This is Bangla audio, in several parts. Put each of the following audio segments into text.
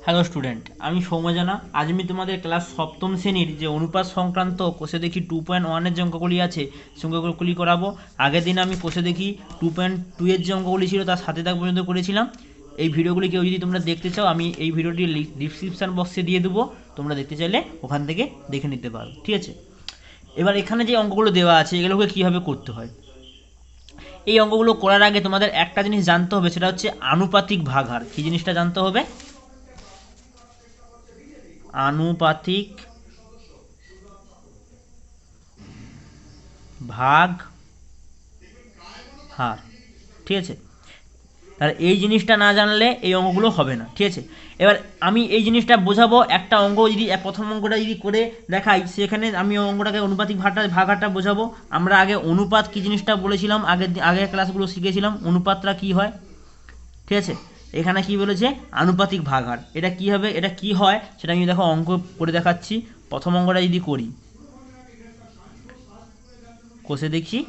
হ্যালো স্টুডেন্ট, আমি সৌম্যজানা। আজ আমি তোমাদের ক্লাস সপ্তম শ্রেণীর যে অনুপাত সংক্রান্ত কোষে দেখি 2.1-এর যে অঙ্কগুলি আছে সে অঙ্কগুলি করাবো। আগের দিন আমি কোষে দেখি 2.2-এর যে অঙ্কগুলি ছিল তার সাথে দাগ পর্যন্ত করেছিলাম। এই ভিডিওগুলি কেউ যদি তোমরা দেখতে চাও, আমি এই ভিডিওটি ডিসক্রিপশান বক্সে দিয়ে দেবো, তোমরা দেখতে চাইলে ওখান থেকে দেখে নিতে পারো, ঠিক আছে। এবার এখানে যে অঙ্কগুলো দেওয়া আছে এগুলোকে কীভাবে করতে হয়, এই অঙ্কগুলো করার আগে তোমাদের একটা জিনিস জানতে হবে, সেটা হচ্ছে আনুপাতিক ভাগহার। কী জিনিসটা জানতে হবে? আনুপাতিক ভাগ হার, ঠিক আছে। তাহলে এই জিনিসটা না জানলে এই অঙ্কগুলো হবে না, ঠিক আছে। এবার আমি এই জিনিসটা বোঝাবো। একটা অঙ্ক যদি প্রথম অঙ্কটা যদি করে দেখাই, সেখানে আমি অঙ্কটাকে অনুপাতিক ভাগহারটা বোঝাবো। আমরা আগে অনুপাত কী জিনিসটা বলেছিলাম, আগের ক্লাসগুলো শিখেছিলাম অনুপাতটা কী হয়, ঠিক আছে। এখানে কি বলেছে? আনুপাতিক ভাগহার। এটা কি হবে, এটা কি হয় সেটা আমি দেখো অঙ্ক করে দেখাচ্ছি। প্রথম অঙ্কটা যদি করি, কষে দেখি,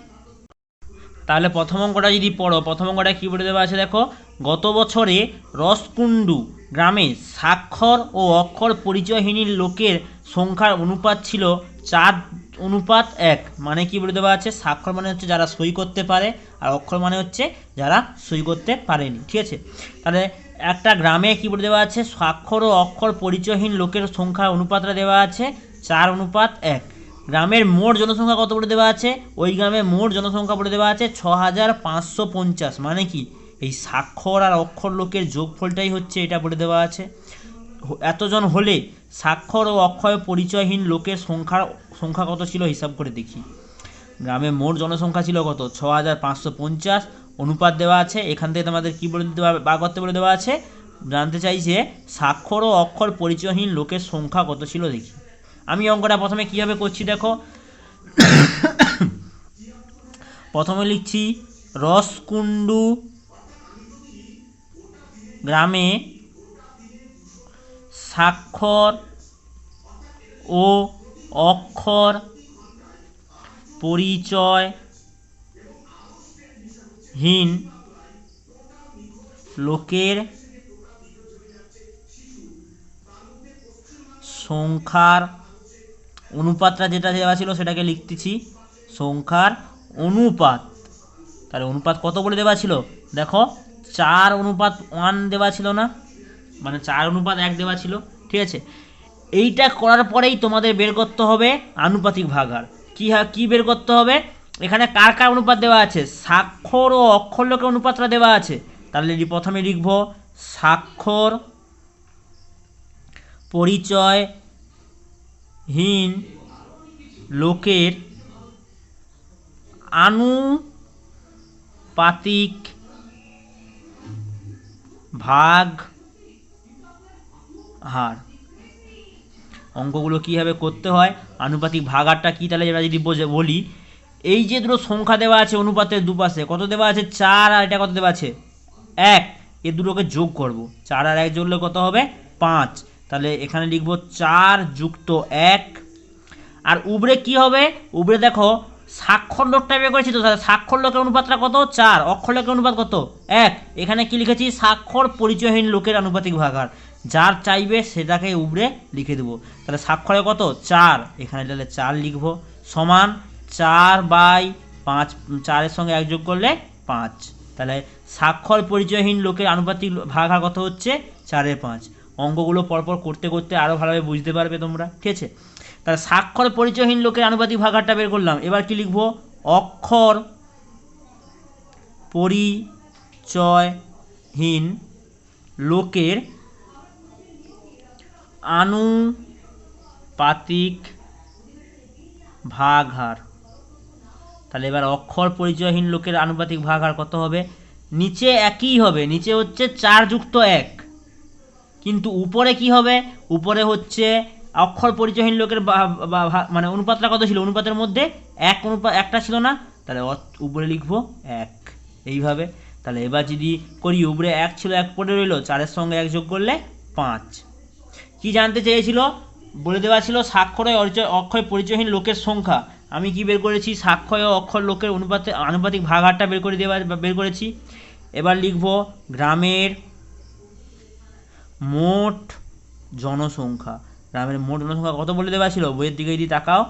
তাহলে প্রথম অঙ্কটা যদি পড়ো, প্রথম অঙ্কটা কী বলে দেওয়া আছে দেখো। গত বছরে রসকুন্ডু গ্রামে স্বাক্ষর ও অক্ষর পরিচয়হীন লোকের সংখ্যার অনুপাত ছিল 4:1। মানে কি বলে দেওয়া আছে? স্বাক্ষর মানে হচ্ছে যারা সই করতে পারে, আর অক্ষর মানে হচ্ছে যারা সই করতে পারেনি, ঠিক আছে। তাহলে একটা গ্রামে কি বলে দেওয়া আছে? স্বাক্ষর ও অক্ষর পরিচয়হীন লোকের সংখ্যার অনুপাতটা দেওয়া আছে 4:1। গ্রামের মোট জনসংখ্যা কত বলে দেওয়া আছে? ওই গ্রামের মোট জনসংখ্যা বলে দেওয়া আছে 6550। মানে কি, এই স্বাক্ষর আর অক্ষর লোকের যোগফলটাই হচ্ছে এটা বলে দেওয়া আছে। এতজন হলে স্বাক্ষর ও অক্ষর পরিচয়হীন লোকের সংখ্যা কত ছিল হিসাব করে দেখি। গ্রামে মোট জনসংখ্যা ছিল কত? 6550। অনুপাত দেওয়া আছে, এখান থেকে তোমাদের কী বলে দিতে বার করতে বলে দেওয়া আছে, জানতে চাইছে স্বাক্ষর ও অক্ষর পরিচয়হীন লোকের সংখ্যা কত ছিল দেখি। আমি অঙ্কটা প্রথমে কীভাবে করছি দেখো। প্রথমে লিখছি রসকুন্ডু গ্রামে স্বাক্ষর ও অক্ষর পরিচয়হীন লোকের সংখ্যার অনুপাতটা যেটা দেওয়া ছিল সেটাকে লিখতেছি সংখ্যার অনুপাত। তাহলে অনুপাত কত বলে দেওয়া ছিল দেখো, 4:1 দেওয়া ছিল না, মানে 4:1 দেওয়া ছিল, ঠিক আছে। এইটা করার পরেই তোমাদের বের করতে হবে আনুপাতিক ভাগহার। কী বের করতে হবে? এখানে কার কার অনুপাত দেওয়া আছে? স্বাক্ষর ও অক্ষর লোকের অনুপাতটা দেওয়া আছে। তাহলে প্রথমে লিখব স্বাক্ষর পরিচয়হীন লোকের আনুপাতিক ভাগ হার। অঙ্কগুলো কীভাবে করতে হয়, আনুপাতিক ভাগহারটা কী, তাহলে এবার যদি বলি, এই যে দুটো সংখ্যা দেওয়া আছে অনুপাতের দুপাশে, কত দেওয়া আছে? 4, আর এটা কত দেওয়া আছে? 1। এ দুটোকে যোগ করব, 4 আর 1 যোগলে কত হবে? 5। তাহলে এখানে লিখব 4 যুক্ত 1। আর উপরে কি হবে? উপরে দেখো স্বাক্ষর লোকটা বের করেছি তো, তাহলে স্বাক্ষর লোকের অনুপাতটা কত? 4। অক্ষর লোকের অনুপাত কত? 1। এখানে কি লিখেছি? স্বাক্ষর পরিচয়হীন লোকের আনুপাতিক ভাগহার। যার চাইবে সেটাকে উপরে লিখে দেবো। তাহলে স্বাক্ষরে কত? 4। এখানে তাহলে 4 লিখব, সমান 4/5। 4-এর সঙ্গে 1 যোগ করলে 5। তাহলে স্বাক্ষর পরিচয়হীন লোকের আনুপাতিক ভাগহার কত হচ্ছে? 4/5। অঙ্কগুলো পরপর করতে করতে আরও ভালোভাবে বুঝতে পারবে তোমরা, ঠিক আছে। তাহলে স্বাক্ষর পরিচয়হীন লোকের আনুপাতিক ভাগহারটা বের করলাম। এবার কি লিখব? অক্ষর পরিচয়হীন লোকের আনুপাতিক ভাগহার। তাহলে এবার অক্ষর পরিচয়হীন লোকের আনুপাতিক ভাগহার কত হবে? নিচে একই হবে, নিচে হচ্ছে 4 যুক্ত 1, কিন্তু উপরে কি হবে? উপরে হচ্ছে অক্ষর পরিচয়হীন লোকের মানে অনুপাতটা কত ছিল? অনুপাতের মধ্যে একটা ছিল না, তাহলে উপরে লিখবো 1, এইভাবে। তাহলে এবার যদি করি, উপরে 1 ছিল, 1 পড়ে রইল, 4-এর সঙ্গে 1 যোগ করলে 5। কি জানতে চেয়েছিল? বলে দেওয়া ছিল স্বাক্ষর ও অক্ষর পরিচয়হীন লোকের সংখ্যা। আমি কি বের করেছি? স্বাক্ষর ও অক্ষর লোকের আনুপাতিক ভাগহারটা বের করেছি। এবার লিখব গ্রামের মোট জনসংখ্যা, গ্রামের মোট জনসংখ্যা কত বলে দেওয়া ছিল, বইয়ের দিকে যদি তাকাও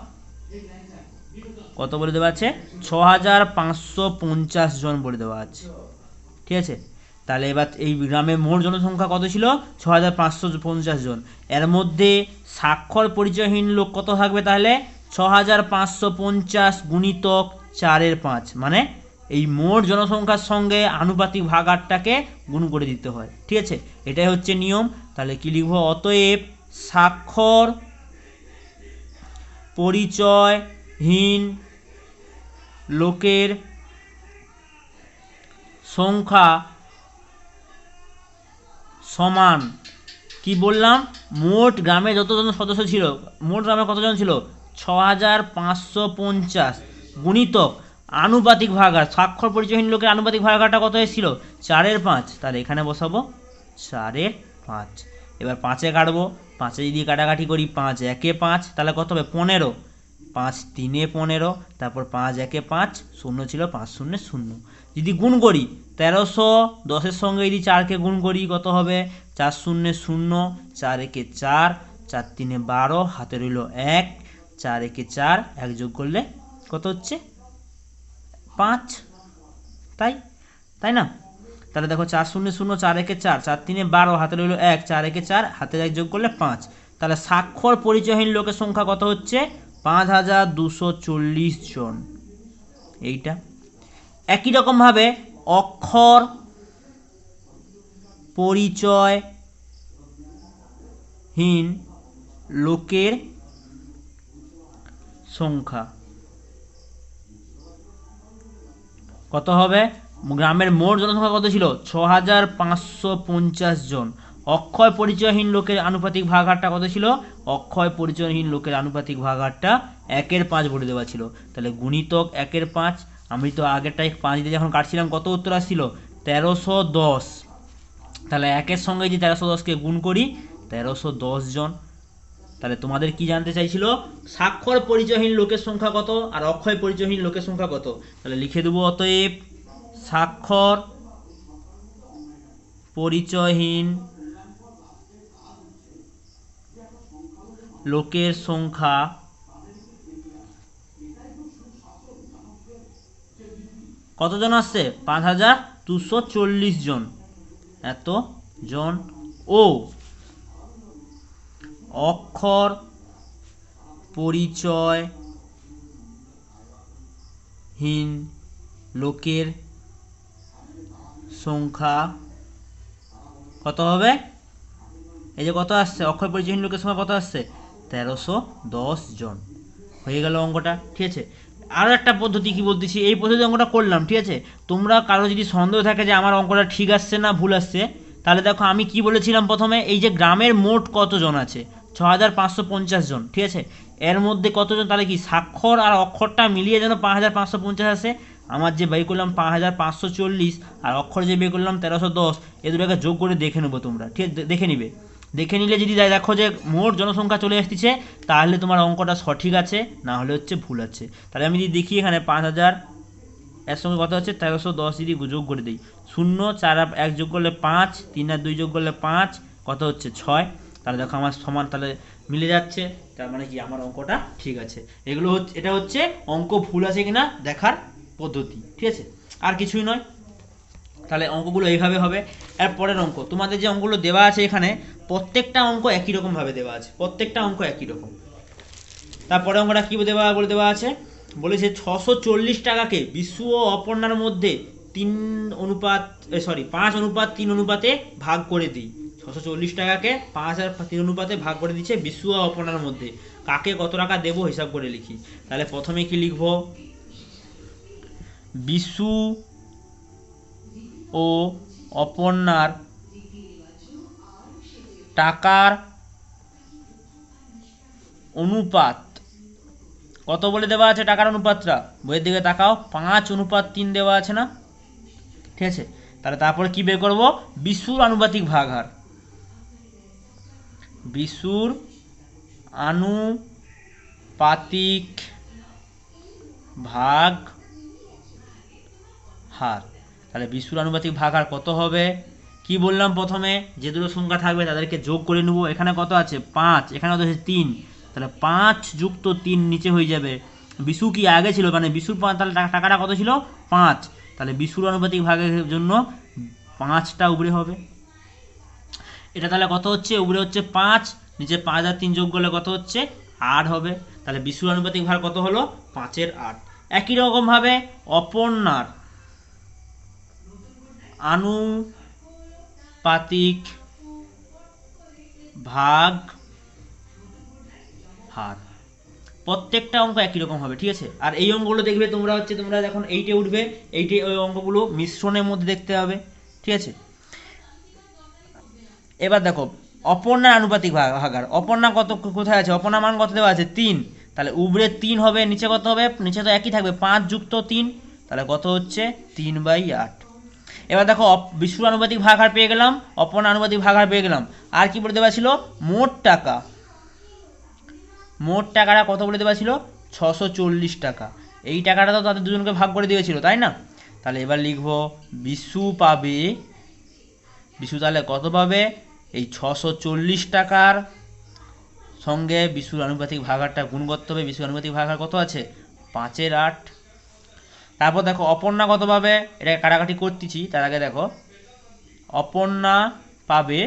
কত বলে দেওয়া আছে, 6550 জন বলে দেওয়া আছে। ঠিক আছে, তাহলে এবার এই গ্রামের মোট জনসংখ্যা কত ছিল, 6550 জন। এর মধ্যে স্বাক্ষর পরিচয়হীন লোক কত থাকবে, তাহলে 6550 গুণিতক 4/5, মানে এই মোট জনসংখ্যার সঙ্গে আনুপাতিক ভাগারটাকে গুণ করে দিতে হয়। ঠিক আছে, এটাই হচ্ছে নিয়ম। তাহলে কি লিখব, অতএব স্বাক্ষর পরিচয়হীন লোকের সংখ্যা সমান, কি বললাম, মোট গ্রামে যতজন সদস্য ছিল, মোট গ্রামে কতজন ছিল, 6550 গুণিতক আনুপাতিক ভাগার, স্বাক্ষর পরিচয়হীন লোকের আনুপাতিক ভাগারটা কত এসেছিল, 4/5। তাহলে এখানে বসাবো 4/5। এবার 5-এ কাটবো, 5-এ যদি কাটাকাটি করি, 5-1-এ 5, তাহলে কত হবে 15, 5-3-এ 15, তারপর 5-1-এ 5, 0 ছিল 5-0 0। যদি গুণ করি 1310-এর সঙ্গে যদি 4-কে গুণ করি কত হবে, 4-0 0, 4-1-এ 4, 4-3-এ 12, হাতে রইল 1, 4-1-এ 4, 1 যোগ করলে কত হচ্ছে 5, তাই না। তাহলে দেখো 4-0 0, 4-1-এ 4, 4-3-এ 12, হাতে রইল 1, 4-1-এ 4, হাতে 1 যোগ করলে 5। তাহলে স্বাক্ষর পরিচয়হীন লোকের সংখ্যা কত হচ্ছে, 5240 জন। এইটা একই রকমভাবে অক্ষর পরিচয়হীন লোকের সংখ্যা কত হবে, গ্রামের মোট জনসংখ্যা কত ছিল, 6550 জন। অক্ষর পরিচয়হীন লোকের আনুপাতিক ভাগারটা কত ছিল, অক্ষর পরিচয়হীন লোকের আনুপাতিক ভাগারটা 1/5 বলে দেওয়া ছিল। তাহলে গুণিতক 1/5, আমি তো আগেরটাই 5 দিয়ে যখন কাটছিলাম কত উত্তর আসছিল, 1310। তাহলে 1-এর সঙ্গে যদি 1310-কে গুণ করি, 1310 জন। তাহলে তোমাদের কি জানতে চাইছিল, স্বাক্ষর পরিচয়হীন লোকের সংখ্যা কত আর অক্ষর পরিচয়হীন লোকের সংখ্যা কত। তাহলে লিখে দেবো, অতএব স্বাক্ষর পরিচয়হীন লোকের সংখ্যা কতজন আসছে, 5240 জন, এত জন। ও অক্ষর পরিচয়হীন লোকের সংখ্যা কত হবে, এই যে কত আসছে, অক্ষর পরিচয়হীন লোকের সংখ্যা কত আসছে, 1310 জন। হয়ে গেল অঙ্কটা। ঠিক আছে, আরও একটা পদ্ধতি কি বলতেছি, এই পদ্ধতি অঙ্কটা করলাম। ঠিক আছে, তোমরা কারো যদি সন্দেহ থাকে যে আমার অঙ্কটা ঠিক আসছে না ভুল আসছে, তাহলে দেখো আমি কি বলেছিলাম প্রথমে, এই যে গ্রামের মোট কতজন আছে, 6550 জন। ঠিক আছে, এর মধ্যে কতজন, তাহলে কি স্বাক্ষর আর অক্ষরটা মিলিয়ে যেন 5550 আসে। আমার যে বের করলাম 5540 আর অক্ষর যে বের করলাম 1310, এ দুটোকে যোগ করে দেখে নেবো তোমরা। ঠিক আছে, দেখে নিবে, দেখে নিলে যদি দেখো যে মোট জনসংখ্যা চলে আসছে, তাহলে তোমার অঙ্কটা সঠিক আছে, না হলে হচ্ছে ভুল আছে। তাহলে আমি যদি দেখি এখানে 5000 এর সঙ্গে কত হচ্ছে 1310, যদি যোগ করে দিই, 0 4 আর 1 যোগ করলে 5, 3 আর 2 যোগ করলে 5, কত হচ্ছে 6। তাহলে দেখো আমার সমান, তাহলে মিলে যাচ্ছে, তার মানে কি আমার অঙ্কটা ঠিক আছে। এগুলো হচ্ছে, এটা হচ্ছে অঙ্ক ভুল আছে কিনা দেখার পদ্ধতি। ঠিক আছে, আর কিছুই নয়। তাহলে অঙ্কগুলো এইভাবে হবে। এর পরের অঙ্ক, তোমাদের যে অঙ্কগুলো দেওয়া আছে এখানে প্রত্যেকটা অঙ্ক একই রকমভাবে দেওয়া আছে, প্রত্যেকটা অঙ্ক একই রকম। তারপরে অঙ্কটা কী দেওয়া বলে দেওয়া আছে, বলেছে 640 টাকাকে বিশ্ব ও অপর্ণার মধ্যে 5:3 অনুপাতে ভাগ করে দিই। 640 টাকাকে 5:3 অনুপাতে ভাগ করে দিচ্ছে বিশ্ব ও অপর্ণার মধ্যে, কাকে কত টাকা দেবো হিসাব করে লিখি। তাহলে প্রথমে কি লিখব, বিশু ও অপর্ণার টাকার অনুপাত কত বলে দেওয়া আছে, টাকার অনুপাতটা বইয়ের দিকে তাকাও, 5:3 দেওয়া আছে না। ঠিক আছে, তাহলে তারপরে কি বের করব, বিশুর আনুপাতিক ভাগ হার, বিশুর আনুপাতিক ভাগ হার। তাহলে বিশুর আনুপাতিক ভাগ হার কত হবে, কি কি বললাম প্রথমে, যে দুটো সংখ্যা থাকবে তাদেরকে যোগ করে নেব। এখানে কত আছে 5, এখানে কত আছে 3, তাহলে 5 যুক্ত 3 নিচে হয়ে যাবে। বিশু কি আগে ছিল, মানে বিশুর তাহলে টাকাটা কত ছিল 5, তাহলে বিশুর আনুপাতিক ভাগের জন্য 5টা উপরে হবে। এটা তাহলে কত হচ্ছে, উপরে হচ্ছে 5, নিচে 5 আর 3 যোগ করলে কত হচ্ছে 8 হবে। তাহলে বিশুর আনুপাতিক ভাগ কত হলো 5-এর 8। একই রকমভাবে অপর্ণার আনুপাতিক ভাগ হার, প্রত্যেকটা অঙ্ক একই রকম হবে, ঠিক আছে। আর এই অঙ্কগুলো দেখবে তোমরা যখন 8-এ উঠবে, 8-এ ওই অঙ্কগুলো মিশ্রণের মধ্যে দেখতে হবে, ঠিক আছে। এবার দেখো অপর্ণার আনুপাতিক ভাগার, অপর্ণা কত কোথায় আছে, অপর্ণার মান কত দেওয়া আছে 3, তাহলে উপরে 3 হবে, নিচে কত হবে, নিচে তো একই থাকবে 5 যুক্ত 3, তাহলে কত হচ্ছে 3/8। এবার দেখো বিশুর আনুপাতিক ভাগার পেয়ে গেলাম, অপর্ণার আনুপাতিক ভাগার পেয়ে গেলাম। আর কি বলে দেওয়া ছিল, মোট টাকাটা কত বলে দেওয়া ছিল 640 টাকা। এই টাকাটা তো তাদের দুজনকে ভাগ করে দিয়েছিল, তাই না। তাহলে এবার লিখবো বিশু তাহলে কত পাবে, এই 640 টাকার সঙ্গে বিশুর আনুপাতিক ভাগারটা গুণ করতে হবে। বিশুর আনুপাতিক ভাগার কত আছে 5-এর 8। তারপর দেখো অপর্ণা কত পাবে, এটাকে কাটাকাটি করতেছি, তার আগে দেখো অপর্ণা পাবে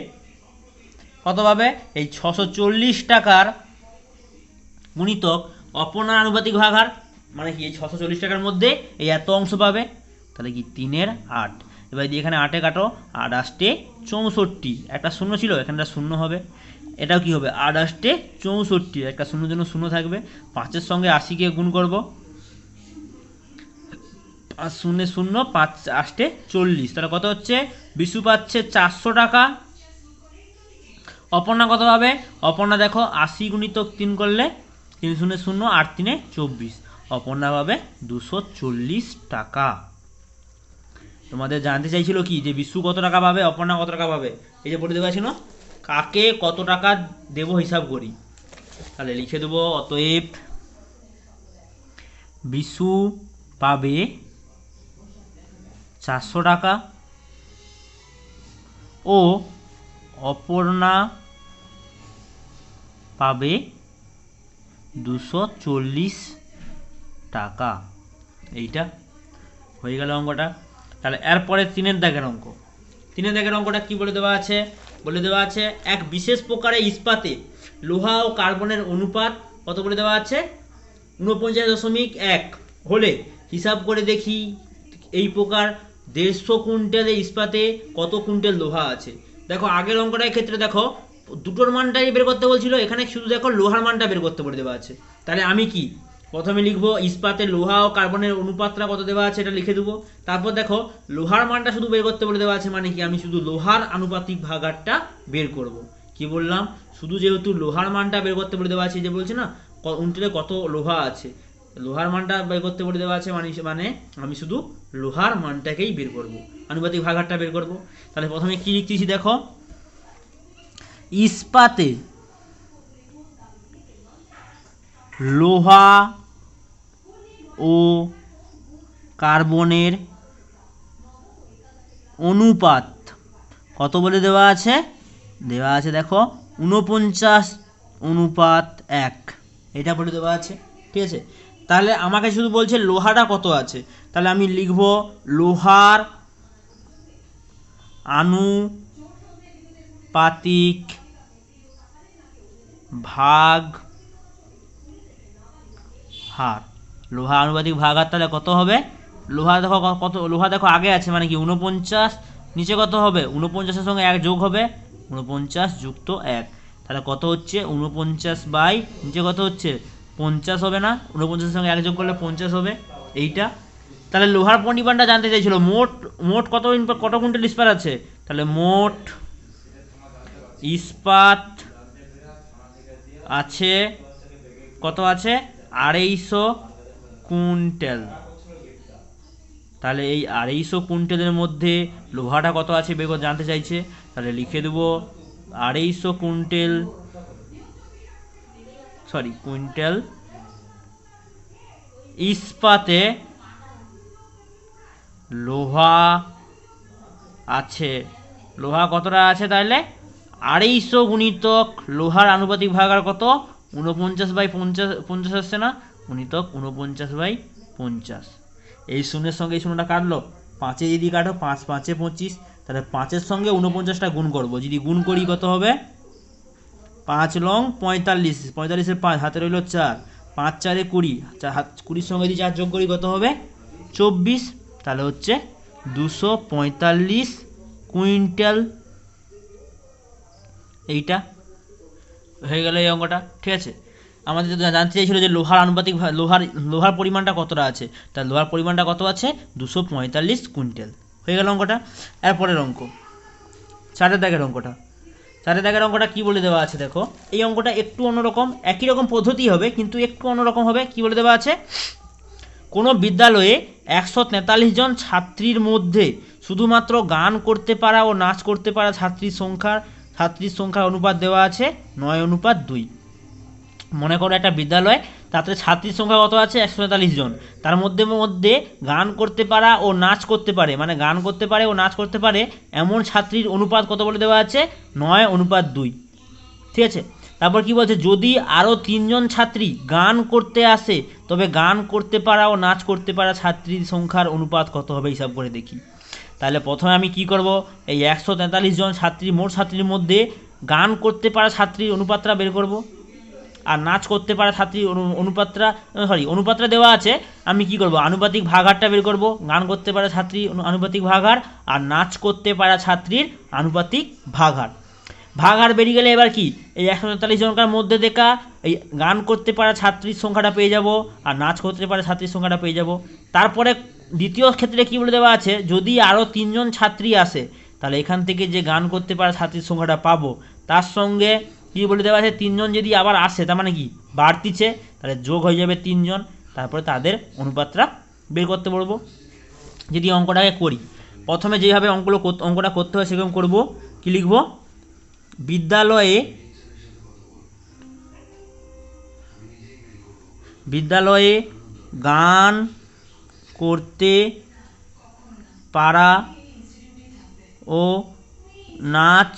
কত পাবে, এই 640 টাকার গুণিতক অপর্ণার আনুপাতিক ভাগার, মানে কি এই 640 টাকার মধ্যে এই এত অংশ পাবে, তাহলে কি 3-এর 8। এবার দিয়ে এখানে 8-এ কাটো, 8 8 64, একটা শূন্য ছিল এখানটা শূন্য হবে, এটাও কি হবে 8 8 64, একটা শূন্যর জন্য শূন্য থাকবে। 5-এর সঙ্গে 80-কে গুণ করব, 5 0 0, 5 8 40, তাহলে কত হচ্ছে, বিশু পাচ্ছে 400 টাকা। অপর্ণা কত পাবে, অপর্ণা দেখো 80 গুণিতক 3 করলে 3 0 0, 8 3 24, অপর্ণা পাবে 240 টাকা। তোমাদের জানতে চাইছিল কি যে বিশু কত টাকা পাবে, অপর্ণা কত টাকা পাবে, এই যে বলে দেওয়া ছিল কাকে কত টাকা দেব হিসাব করি, তাহলে লিখে দেবো অতএব বিশু পাবে 400 টাকা ও অপর্ণা পাবে 240 টাকা। এইটা হয়ে গেল অঙ্কটা। তাহলে এরপরে 3-এর দাগের অঙ্ক। 3-এর দাগের অঙ্কটা কি বলে দেওয়া আছে, বলে দেওয়া আছে এক বিশেষ প্রকারে ইস্পাতে লোহা ও কার্বনের অনুপাত কত বলে দেওয়া আছে 49.1 হলে হিসাব করে দেখি এই প্রকার 150 কুইন্টালে ইস্পাতে কত কুইন্টাল লোহা আছে। দেখো আগের অঙ্কটার ক্ষেত্রে দেখো দুটোর মানটাই বের করতে বলছিল, এখানে শুধু দেখো লোহার মানটা বের করতে বলে দেওয়া আছে। তাহলে আমি কি প্রথমে লিখবো ইস্পাতে লোহা ও কার্বনের অনুপাতটা কত দেওয়া আছে এটা লিখে দেবো। তারপর দেখো লোহার মানটা শুধু বের করতে বলে দেওয়া আছে, মানে কি আমি শুধু লোহার আনুপাতিক ভাগারটা বের করব। কি বললাম, শুধু যেহেতু লোহার মানটা বের করতে বলে দেওয়া আছে, যে বলছে না উনটিতে কত লোহা আছে, লোহার মানটা বের করতে বলে দেওয়া আছে, মানে আমি শুধু লোহার মানটাকেই বের করব, আনুপাতিক ভাগারটা বের করব। তাহলে প্রথমে কি লিখতেছি দেখো, ইস্পাতে লোহা ও কার্বনের অনুপাত কত বলে দেওয়া আছে, দেখো 49:1, এটা বলে দেওয়া আছে, ঠিক আছে। তাহলে আমাকে শুধু বলছে লোহাটা কত আছে, তাহলে আমি লিখব লোহার আনুপাতিক ভাগ হার, লোহা আনুপাতিক ভাগ হার, তাহলে কত হবে, লোহা দেখো আগে আছে, মানে কি 49, নিচে কত হবে 49-এর সঙ্গে 1 যোগ হবে, 49 যুক্ত 1, তাহলে কত হচ্ছে 49 নিচে কত হচ্ছে 50 হবে না, 49-এর সঙ্গে 1 যোগ করলে 50 হবে, এইটা। তাহলে লোহার পরিমাণটা জানতে চাইছিল, মোট কত কুইন্টাল ইস্পাত আছে, তাহলে মোট ইস্পাত আছে কত আছে 250 কুইন্টাল। তাহলে এই 250 কুইন্টালের মধ্যে লোহাটা কত আছে বের জানতে চাইছে, তাহলে লিখে দেবো 250 কুইন্টাল ইস্পাতে লোহা আছে লোহা কতটা আছে তাহলে 250 গুণিতক লোহার আনুপাতিক ভাগার কত 49/50 আসছে না, গুণিতক 49/50। এই শূন্যের সঙ্গে এই শূন্যটা কাটলো, 5 যদি কাটো 5 5 25, তাহলে 5-এর সঙ্গে 49টা গুণ করবো, যদি গুণ করি কত হবে 5 লং 45, 45-এর 5 হাতে রইল 4, 5 4-এ 20, 20-র সঙ্গে যদি 4 যোগ করি কত হবে 24, তাহলে হচ্ছে 245 কুইন্টাল। এইটা হয়ে গেল এই অঙ্কটা, ঠিক আছে। আমাদের জানতে চাইছিল যে লোহার আনুপাতিক লোহার পরিমাণটা কতটা আছে, তার লোহার পরিমাণটা কত আছে 245 কুইন্টাল। হয়ে গেল অঙ্কটা। এরপরের অঙ্ক 4-এর দাগের অঙ্কটা। 4-এর দাগের অঙ্কটা কী বলে দেওয়া আছে দেখো, এই অঙ্কটা একটু অন্যরকম, একই রকম পদ্ধতি হবে কিন্তু একটু অন্যরকম হবে। কি বলে দেওয়া আছে, কোনো বিদ্যালয়ে 143 জন ছাত্রীর মধ্যে শুধুমাত্র গান করতে পারা ও নাচ করতে পারা ছাত্রীর সংখ্যার অনুপাত দেওয়া আছে 9:2। মনে করো একটা বিদ্যালয়, তাতে ছাত্রীর সংখ্যা কত আছে 143 জন, তার মধ্যে গান করতে পারা ও নাচ করতে পারে, মানে গান করতে পারে ও নাচ করতে পারে এমন ছাত্রীর অনুপাত কত বলে দেওয়া আছে 9:2। ঠিক আছে। তারপর কি বলছে, যদি আরও 3 জন ছাত্রী গান করতে আসে তবে গান করতে পারা ও নাচ করতে পারা ছাত্রীর সংখ্যার অনুপাত কত হবে হিসাব করে দেখি। তাহলে প্রথমে আমি কি করব, এই 143 জন মোট ছাত্রীর মধ্যে গান করতে পারা ছাত্রীর অনুপাতটা বের করব, আর নাচ করতে পারা ছাত্রীর অনুপাতটা দেওয়া আছে। আমি কি করব, আনুপাতিক ভাগারটা বের করব, গান করতে পারা ছাত্রীর আনুপাতিক ভাগার আর নাচ করতে পারা ছাত্রীর আনুপাতিক ভাগার বেরিয়ে গেলে এবার কি, এই 143 জনকার মধ্যে দেখা এই গান করতে পারা ছাত্রীর সংখ্যাটা পেয়ে যাব আর নাচ করতে পারা ছাত্রীর সংখ্যাটা পেয়ে যাব। তারপরে দ্বিতীয় ক্ষেত্রে কি বলে দেওয়া আছে, যদি আরও 3 জন ছাত্রী আসে তাহলে এখান থেকে যে গান করতে পারা ছাত্রীর সংখ্যাটা পাবো, তার সঙ্গে কি বলে দেওয়া আছে 3 জন যদি আবার আসে, তার মানে কি বাড়তিছে, তাহলে যোগ হয়ে যাবে 3 জন, তারপরে তাদের অনুপাতটা বের করতে পারবো। যদি অঙ্কটাকে করি, প্রথমে যেভাবে অঙ্কটা করতে হয় সেরকম করব। কি লিখব, বিদ্যালয়ে গান করতে পারা ও নাচ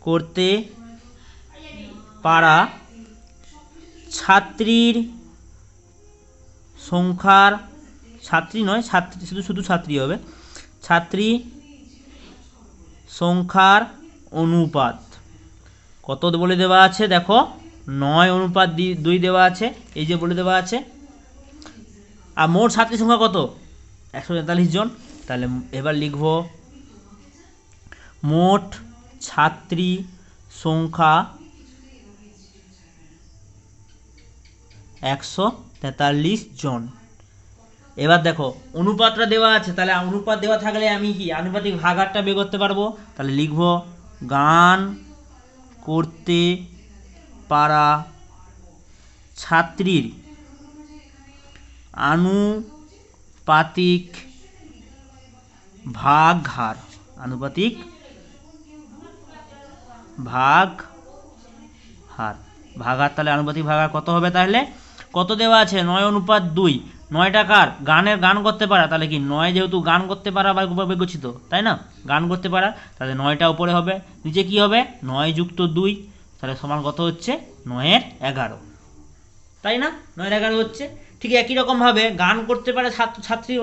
করতে পারা ছাত্রীর সংখ্যার, ছাত্রী নয় ছাত্রী, শুধু ছাত্রী হবে, ছাত্রী সংখ্যার অনুপাত কত বলে দেওয়া আছে দেখো 9:2 দেওয়া আছে, এই যে বলে দেওয়া আছে। আর মোট ছাত্রী সংখ্যা কত 143 জন, তাহলে এবার লিখব মোট ছাত্রী সংখ্যা 143 জন। এবার দেখো অনুপাতটা দেওয়া আছে, তাহলে অনুপাত দেওয়া থাকলে আমি কি আনুপাতিক ভাগারটা বের করতে পারবো। তাহলে লিখব গান করতে পারা ছাত্রীর আনুপাতিক ভাগার, তাহলে আনুপাতিক ভাগার কত হবে, তাহলে কত দেওয়া আছে 9:2, 9টা কার গান করতে পারা, তাহলে কি 9 যেহেতু গান করতে পারা আবার বের করছি তো, তাই না, গান করতে পারা, তাহলে 9টা উপরে হবে, নিচে কি হবে 9 + 2, তাহলে সমান কত হচ্ছে 9-11, তাই না, 9-11 হচ্ছে। ঠিক একই রকমভাবে গান করতে পারা ছাত্রীর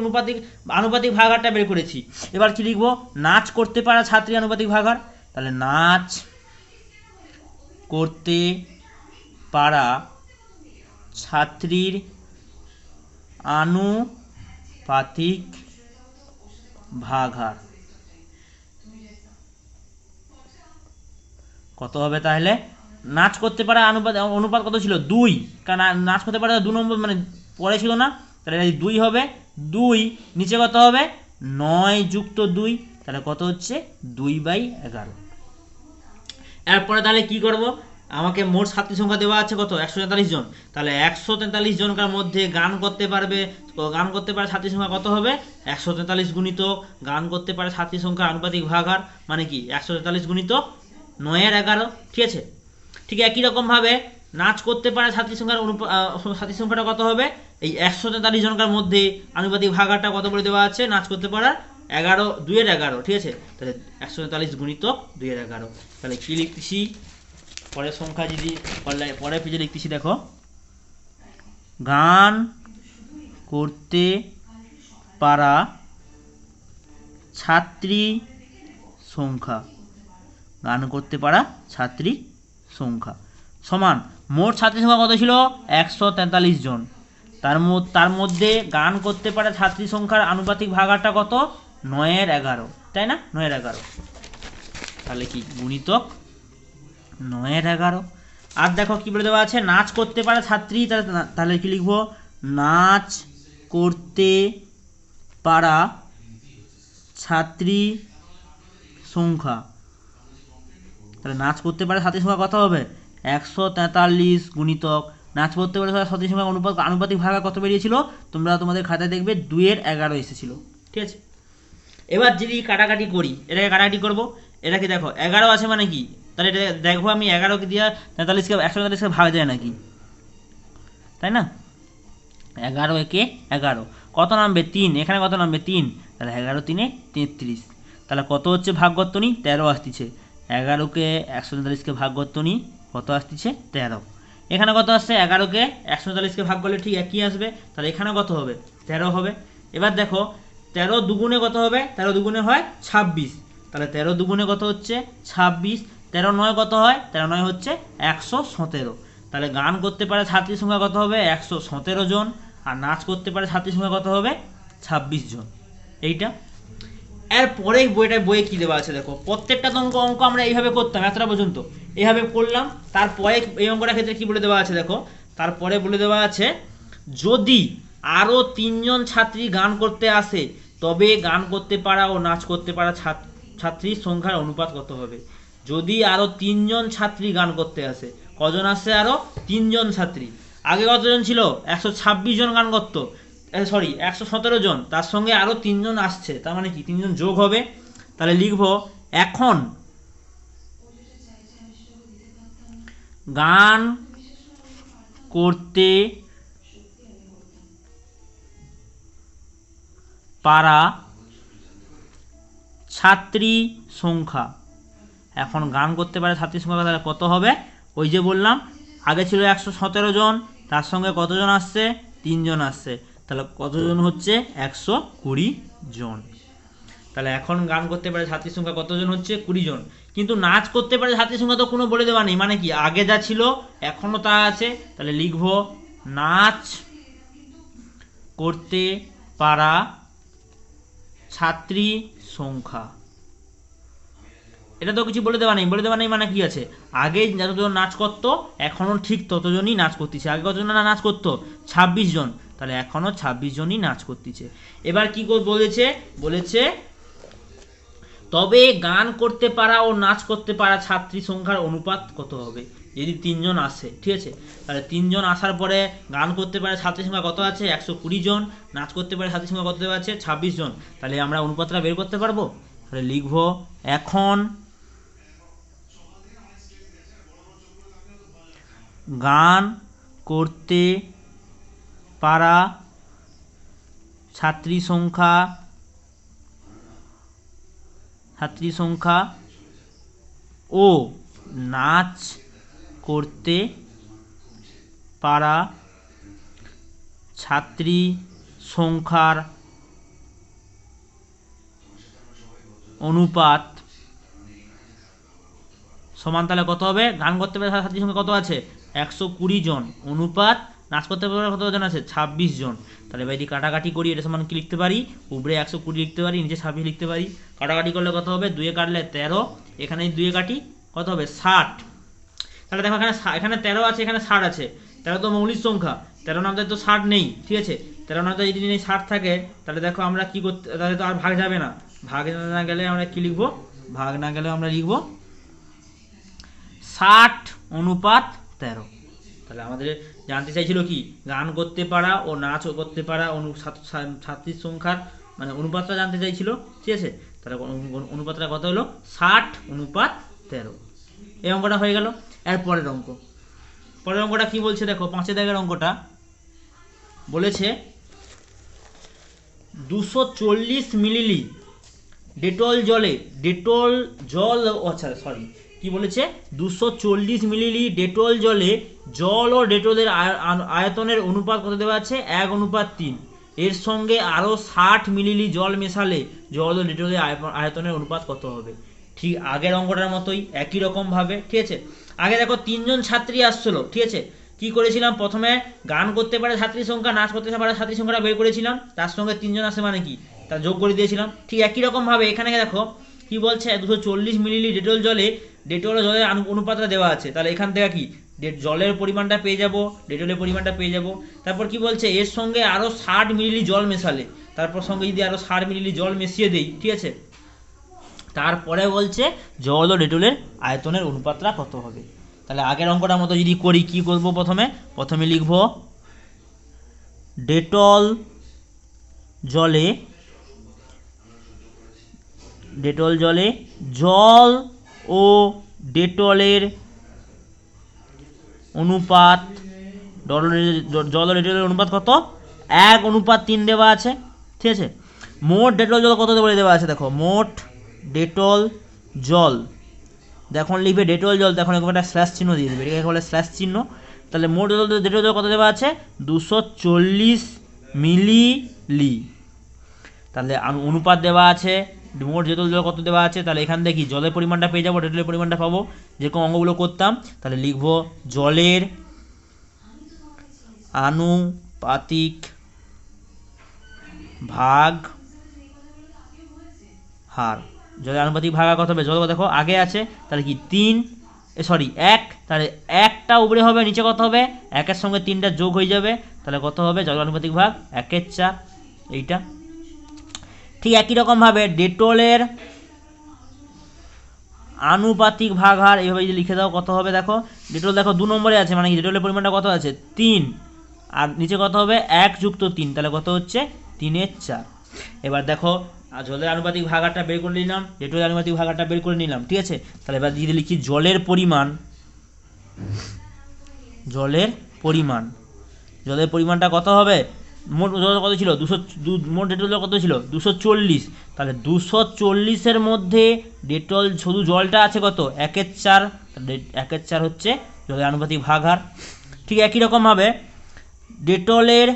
আনুপাতিক ভাগারটা বের করেছি। এবার কি লিখবো, নাচ করতে পারা ছাত্রীর আনুপাতিক ভাগার, তাহলে নাচ করতে পারা ছাত্রীর আনুপাতিক ভাগার কত হবে, তাহলে নাচ করতে পারা অনুপাত কত ছিল 2, কারণ নাচ করতে পারা 2 নম্বর মানে পরে ছিল না, তাহলে 2 হবে, 2 নিচে কত হবে 9 + 2, তাহলে কত হচ্ছে 2/11। এরপরে তাহলে কি করব, আমাকে মোট ছাত্রী সংখ্যা দেওয়া আছে কত 143 জন, তাহলে 143 জনকার মধ্যে গান করতে পারে ছাত্রী সংখ্যা কত হবে 143 গুণিতক গান করতে পারে ছাত্রী সংখ্যা আনুপাতিক ভাগার, মানে কি 143 গুণিতক 9-11, ঠিক আছে। ঠিক একই রকমভাবে নাচ করতে পারে ছাত্রী সংখ্যাটা কত হবে, এই 143 জনকার মধ্যে আনুপাতিক ভাগারটা কত বলে দেওয়া আছে নাচ করতে পারার 11 2-এর 11, ঠিক আছে। তাহলে 143 গুণিতক 2-এর 11। তাহলে কি লিখতেছি পরের সংখ্যা, যদি পরের পেজে লিখতেছি, দেখো গান করতে পারা ছাত্রী সংখ্যা, গান করতে পারা ছাত্রী সংখ্যা সমান মোট ছাত্রী সংখ্যা কত ছিল? 143 জন। তার মধ্যে গান করতে পারা ছাত্রী সংখ্যার আনুপাতিক ভাগাটা কত? 9-এর 11, তাই না? 9-এর 11, তাহলে কি গুণিতক 9-এর 11। আর দেখো কি বলে দেওয়া আছে, নাচ করতে পারা ছাত্রী, তাহলে কি লিখবো? নাচ করতে পারা ছাত্রী সংখ্যা, তাহলে নাচ করতে পারে ছাত্রী সংখ্যা কত হবে? 143 গুণিতক নাচ করতে পারে ছাত্রী সংখ্যা আনুপাতিক ভাগা কত বেরিয়েছিল? তোমরা তোমাদের খাতায় দেখবে 2-এর 11 এসেছিল, ঠিক আছে। এবার যদি কাটাকাটি করি, এটাকে কাটাকাটি করবো, এটাকে দেখো 11 আছে মানে কি, তাহলে এটা দেখবো আমি 11কে দিয়ে 43কে 143কে ভাগ যায় নাকি, তাই না? 11 একে 11, কত নামবে? 3, এখানে কত নামবে? 3, তাহলে 11 3-এ 33, তাহলে কত হচ্ছে ভাগ করতনি? 13 আসতেছে। 11কে 143কে ভাগ করতনি কত আসতেছে? 13। এখানে কত আসছে? 11কে 143কে ভাগ করলে ঠিক একই আসবে, তাহলে এখানে কত হবে? 13 হবে। এবার দেখো 13 দুগুণে কত হবে? 13 দুগুণে হয় 26, তাহলে 13 দুগুণে কত হচ্ছে? 26। 13 9 কত হয়? 13 9 হচ্ছে 117, তাহলে গান করতে পারে ছাত্রী সংখ্যা কত হবে? 117 জন। আর নাচ করতে পারে ছাত্রী সংখ্যা কত হবে? 26 জন। এইটা এরপরে বইয়ে কি দেওয়া আছে দেখো, প্রত্যেকটা অঙ্ক আমরা এইভাবে করতাম এতটা পর্যন্ত, এইভাবে করলাম। তারপরে এই অঙ্কটার ক্ষেত্রে কি বলে দেওয়া আছে দেখো, তারপরে বলে দেওয়া আছে যদি আরও 3 জন ছাত্রী গান করতে আসে তবে গান করতে পারা ও নাচ করতে পারা ছাত্রীর সংখ্যার অনুপাত কত হবে। যদি আরও 3 জন ছাত্রী গান করতে আসে, কজন আসছে? আরও 3 জন ছাত্রী। আগে কতজন ছিল? 126 জন গান করতো, 117 জন, তার সঙ্গে আরও 3 জন আসছে, তার মানে কি 3 জন যোগ হবে। তাহলে লিখবো এখন গান করতে পারা ছাত্রী সংখ্যা, এখন গান করতে পারে ছাত্রী সংখ্যা তাহলে কত হবে? ওই যে বললাম আগে ছিল 117 জন, তার সঙ্গে কতজন আসছে? 3 জন আসছে, তাহলে কতজন হচ্ছে? 120 জন। তাহলে এখন গান করতে পারে ছাত্রী সংখ্যা কতজন হচ্ছে? 20 জন। কিন্তু নাচ করতে পারে ছাত্রী সংখ্যা তো কোনো বলে দেওয়া নেই, মানে কি আগে যা ছিল এখনও তা আছে, তাহলে লিখবো নাচ করতে পারা ছাত্রী সংখ্যা। এটা তো কিছু বলে দেওয়া নেই, বলে দেওয়া নেই মানে কি আছে, আগে যতজন নাচ করতো এখনও ঠিক ততজনই নাচ করতেছে। আগে কতজন নাচ করতো? 26 জন, তাহলে এখনও 26 জনই নাচ করতেছে। এবার কি বলেছে তবে গান করতে পারা ও নাচ করতে পারা ছাত্রী সংখ্যার অনুপাত কত হবে যদি 3 জন আসে, ঠিক আছে। তাহলে 3 জন আসার পরে গান করতে পারে ছাত্রী সংখ্যা কত আছে? 120 জন। নাচ করতে পারে ছাত্রী সংখ্যা কত আছে? 26 জন। তাহলে আমরা অনুপাতটা বের করতে পারবো। তাহলে লিখবো এখন গান করতে পারা ছাত্রী সংখ্যা ও নাচ করতে পারা ছাত্রী সংখ্যার অনুপাত সমান, তাহলে কত হবে? গান করতে পারে ছাত্রী সংখ্যা কত আছে? 120 জন, অনুপাত নাচ করতে পারে কতজন আছে? 26 জন। তাহলে এবার যদি কাটাকাটি করি, এটা সমান কি লিখতে পারি? উপরে 120 লিখতে পারি, নিচে 26 লিখতে পারি। কাটাকাটি করলে কত হবে? 2 কাটলে 13, এখানে 2 কাটি কত হবে? 60। তাহলে দেখো এখানে 13 আছে, এখানে 60 আছে, 13 তো মৌলিক সংখ্যা, 13 নামতে তো 60 নেই, ঠিক আছে। 13 নামতে যদি 60 থাকে তাহলে দেখো আমরা কি করতে, তাহলে তো আর ভাগ যাবে না, ভাগ না গেলে আমরা কি লিখবো? ভাগ না গেলে আমরা লিখবো 60 অনুপাত 13। তাহলে আমাদের জানতে চাইছিল কি, গান করতে পারা ও নাচ করতে পারা ছাত্রীর সংখ্যার মানে অনুপাতটা জানতে চাইছিল, ঠিক আছে। তাহলে অনুপাতটা কত হলো? 60 অনুপাত 13। এই অঙ্কটা হয়ে গেল। এর পরের অঙ্কটা কি বলছে দেখো, 5 দাগের অঙ্কটা বলেছে 240 মিলি ডেটল জলে, ডেটল জল, আচ্ছা সরি কি বলেছে, 240 মিলি ডেটল জলে জল ও ডেটলের আয়তনের অনুপাত কত দেওয়া আছে, 1:3। এর সঙ্গে আরও 60 মিলি জল মেশালে জল ও ডেটলের আয়তনের অনুপাত কত হবে। ঠিক আগের অঙ্কটার মতোই একই রকমভাবে, ঠিক আছে। আগে দেখো 3জন ছাত্রী আসছিল, ঠিক আছে। কি করেছিলাম, প্রথমে গান করতে পারে ছাত্রীর সংখ্যা, নাচ করতে পারে ছাত্রীর সংখ্যাটা বের করেছিলাম, তার সঙ্গে 3জন আসে মানে কি, তা যোগ করে দিয়েছিলাম। ঠিক একই রকমভাবে এখানে দেখো কি বলছে, 240 মিলি ডেটল জলে, ডেটল জলের অনুপাতটা দেওয়া আছে, তাহলে এখান থেকে কি জলের পরিমাণটা পেয়ে যাব, ডেটলের পরিমাণটা পেয়ে যাব। তারপর কি বলছে, এর সঙ্গে আরও 60 মিলি জল মেশালে, তারপর সঙ্গে যদি আরও 60 মিলি জল মিশিয়ে দেই, ঠিক আছে, তারপরে বলছে জল ও ডেটলের আয়তনের অনুপাতটা কত হবে। তাহলে আগের অঙ্কটার মতো যদি করি, কি করব, প্রথমে লিখব ডেটল জলে, ডেটল জলে জল ও ডেটলের অনুপাত, জল ও ডেটলের অনুপাত কত, 1:3 দেওয়া আছে, ঠিক আছে। মোট ডেটল জল কত বলে দেওয়া আছে, দেখো মোট ডেটল জল, দেখুন লিখবে ডেটল জল, তখন একটা স্ল্যাশ চিহ্ন দিয়ে দেবে, এটাকে বলে স্ল্যাশ চিহ্ন। তাহলে মোট ডেটল জল কত দেওয়া আছে, 240 মিলি। তাহলে অনুপাত দেওয়া আছে, মোট ডেটল জল কত দেওয়া আছে, তাহলে এখান থেকে কি জলের পরিমাণটা পেয়ে যাবো, ডেটলের পরিমাণটা পাবো, যেরকম অঙ্কগুলো করতাম। তাহলে লিখব জলের আনুপাতিক ভাগ হার, জলের আনুপাতিক ভাগ কত হবে, জল দেখো আগে আছে, তাহলে কি 1, তাহলে একটা উপরে হবে, নিচে কত হবে, 1-এর সঙ্গে 3টা যোগ হয়ে যাবে, তাহলে কত হবে, জলের আনুপাতিক ভাগ 1/4, এইটা। ঠিক একই রকমভাবে ডেটলের আনুপাতিক ভাগ হার এইভাবে যদি লিখে দাও, কত হবে, দেখো ডেটল দেখো 2 নম্বরে আছে, মানে কি ডেটলের পরিমাণটা কত আছে, 3, আর নিচে কত হবে, 1 + 3, তাহলে কত হচ্ছে, 3/4। এবার দেখো জলের আনুপাতিক ভাগাটা বের করে নিলাম, ডেটলের আনুপাতিক ভাগাটা বের করে নিলাম, ঠিক আছে। তাহলে এবার যদি লিখি জলের পরিমাণ, জলের পরিমাণটা কত হবে, মোট জল কত ছিল, মোট ডেটল জল কত ছিল, 240। তাহলে 240-এর মধ্যে ডেটল শুধু জলটা আছে কত, 1/4, 1/4 হচ্ছে জলের আনুপাতিক ভাগ হার। ঠিক একই রকমভাবে ডেটলের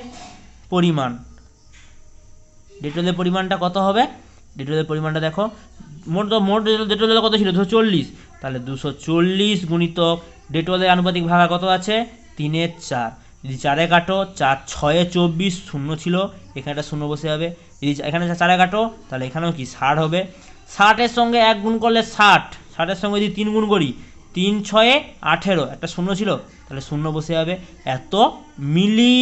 পরিমাণটা কত হবে, ডেটলের পরিমাণটা দেখো মোট ডেটল জল কত ছিল, 240, তাহলে 240 গুণিতক ডেটলের আনুপাতিক ভাগা কত আছে, 3/4। যদি 4-এ কাটো, 4-6-এ 24, শূন্য ছিল, এখানে একটা শূন্য বসে যাবে। যদি এখানে 4-এ কাটো, তাহলে এখানেও কি 60 হবে। 60-এর সঙ্গে 1 গুণ করলে 60, 60-এর সঙ্গে যদি 3 গুণ করি, 3-6-এ 18, একটা শূন্য ছিল, তাহলে শূন্য বসে যাবে। এত মিলি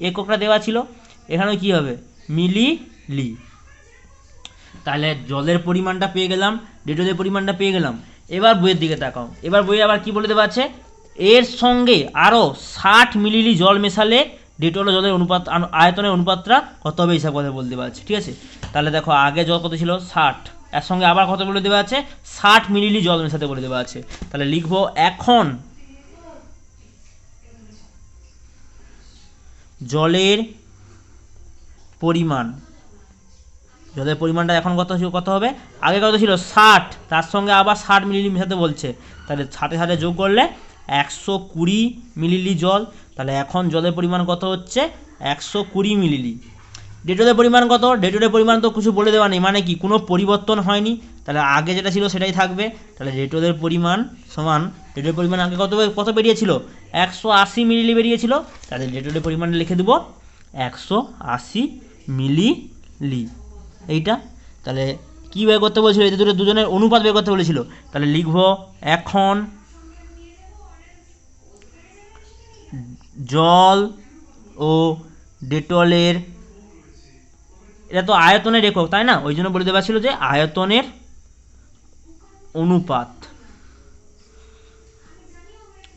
এককটা দেওয়া ছিল, এখানেও কি হবে, মিলি। তাহলে জলের পরিমাণটা পেয়ে গেলাম, ডেটলের পরিমাণটা পেয়ে গেলাম। এবার বইয়ের দিকে তাকাও, এবার বইয়ে আবার কি বলে দেওয়া আছে, এর সঙ্গে আরও 60 মিলি জল মেশালে ডেটল ও জলের অনুপাত, আয়তনের অনুপাতটা কত হবে, হিসাব কথা বলতে পারছে, ঠিক আছে। তাহলে দেখো আগে জল কত ছিল, 60, এর সঙ্গে আবার কত বলে দেওয়া আছে, 60 মিলি জল মেশাতে বলে দেওয়া আছে। তাহলে লিখবো এখন জলের পরিমাণটা এখন কত হবে, আগে কত ছিল 60, তার সঙ্গে আবার 60 মিলি মেশাতে বলছে, তাহলে 60-এ যোগ করলে 120 মিলি জল। তাহলে এখন জলের পরিমাণ কত হচ্ছে, 120 মিলি। ডেটলের পরিমাণ কত, ডেটলের পরিমাণ তো কিছু বলে দেওয়া নেই, মানে কি কোনো পরিবর্তন হয়নি, তাহলে আগে যেটা ছিল সেটাই থাকবে। তাহলে ডেটলের পরিমাণ সমান, ডেটলের পরিমাণ আগে কত বেরিয়েছিল, 180 মিলি বেরিয়েছিল, তাহলে ডেটলের পরিমাণটা লিখে দেবো 180 মিলি। এইটা তাহলে কী বের করতে বলেছিল, এদের দুজনের অনুপাত বের করতে বলেছিল। তাহলে লিখব এখন জল ও ডেটলের, এটা তো আয়তনের একক তাই না, ওই জন্য বলে দেওয়া ছিল যে আয়তনের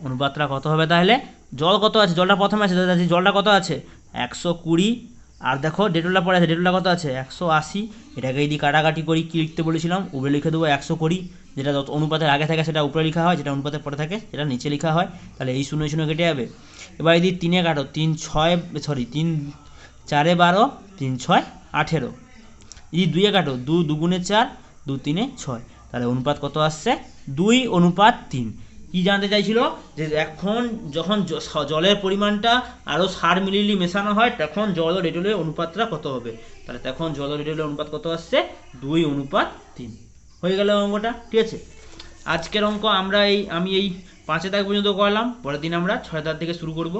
অনুপাতটা কত হবে। তাহলে জল কত আছে, জলটা প্রথমে আছে, জলটা কত আছে 120, আর দেখো ডেটলটা পরে আছে, ডেটলটা কত আছে 180। এটাকে যদি কাটাকাটি করি, কী লিখতে বলেছিলাম, উপরে লিখে দেবো 120, যেটা যত অনুপাতের আগে থাকে সেটা উপরে লেখা হয়, যেটা অনুপাতের পরে থাকে সেটা নিচে লেখা হয়। তাহলে এই 0 কেটে যাবে। এবার যদি 3-এ কাটো, 3 4-এ 12, 3 6 18, যদি 2 এ কাটো 2 2 4, 2 3 6, তাহলে অনুপাত কত আসছে 2:3। কি জানতে চাইছিল যে এখন যখন জলের পরিমাণটা আরও 60 মিলি মেশানো হয় তখন জল ও ডেটলের অনুপাতটা কত হবে, তাহলে তখন জল ও ডেটলের অনুপাত কত আসছে 2:3। হয়ে গেল অঙ্কটা, ঠিক আছে। আজকের অঙ্ক আমি এই 5 দাগ পর্যন্ত করলাম, পরের দিন আমরা 6 দাগ থেকে শুরু করব।